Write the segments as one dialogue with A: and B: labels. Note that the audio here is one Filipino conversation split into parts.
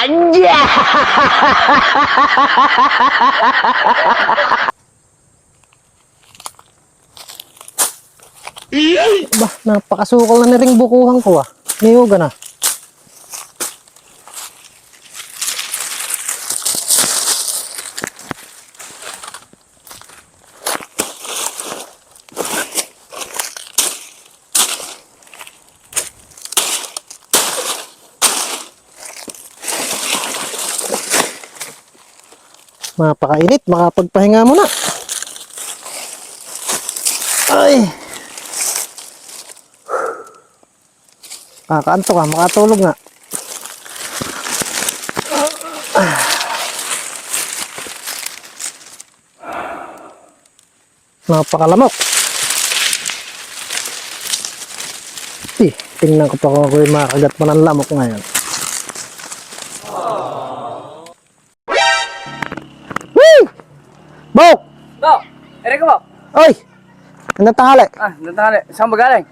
A: Anja!
B: Bah, napakasukal na ring bukuhan ko ah. Niyuga na. Mapakainit, makapagpahinga muna. Ay. Kakaanto ka, makatulog nga. Napakalamok. Tingnan ko pa kung ako'y makagat pa ng lamok ngayon. Woo! Bok!
C: Bok! Ere ka, Bok?
B: Oy! Gandang tanghali.
C: Natali. Saan ba galing?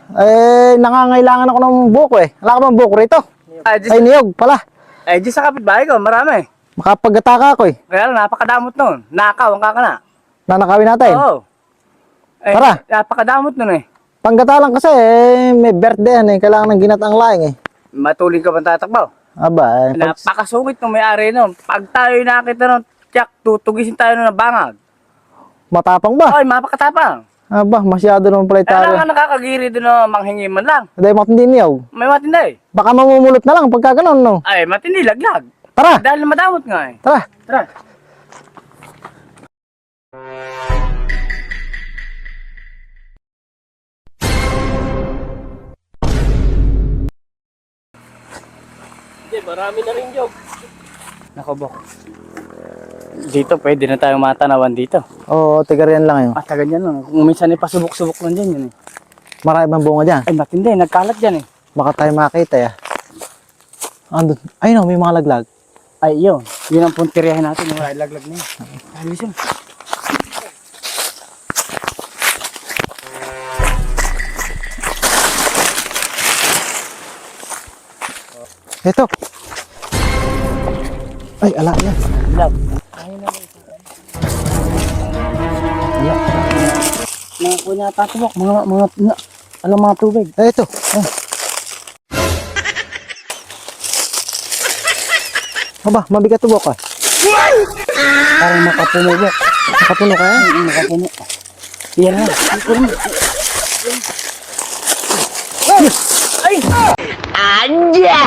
B: Nangangailangan ako ng buko eh. Wala ka bang buko rito? Ay, niyog pala.
C: Di sa kapitbahay ko, marami.
B: Makapaggataka ako eh.
C: Kaya lang, napakadamot nun. Nakaw, ang kakana.
B: Nanakawin natin.
C: Oo.
B: Tara.
C: Napakadamot nun eh.
B: Panggata lang kasi may birthday yan eh. Kailangan ng ginatang laing eh.
C: Matuling ka bang tatakbaw?
B: Aba eh.
C: Napakasungit nung may-ari nun. Pag tayo nakita nun, tiyak, tutugisin tayo nun ng bangag.
B: Matapang ba?
C: Ay, mapakatapang.
B: Aba, masyado naman pala tayo.
C: Kailangan nakakagiri doon na manghingi man lang.
B: Dahil matindi niyaw.
C: May matindi.
B: Baka mamumulot na lang pagka ganun no.
C: Ay, matindi, laglag.
B: Tara!
C: Dahil madamot nga eh.
B: Tara!
C: Tara. Hindi, marami na rin joke. Nako, Bok. Dito, pwede na tayo matanawan dito.
B: Oo, tigarian lang yun.
C: Matagal yan lang. Kung minsan ay pasubok-subok lang dyan yun eh.
B: Marami bang bunga dyan.
C: Ay, matindi. Nagkalat dyan eh.
B: Baka tayo makita ya. Andun. Ayun o, may mga laglag.
C: Ay, yun. Yun ang puntiryahin natin. Yung laglag na yun. Ay, listen.
B: Ito. Ay, ala yan.
C: Love. Ayun na.
B: Ala.
C: Mga kunya tatubok. Alam mga tubig.
B: Ay, ito. Ay. Aba, mabigat tubok ka.
C: Parang makapuno ba?
B: Nakapuno ka yan?
C: Makapuno. Yan na. Ay!
A: Anja!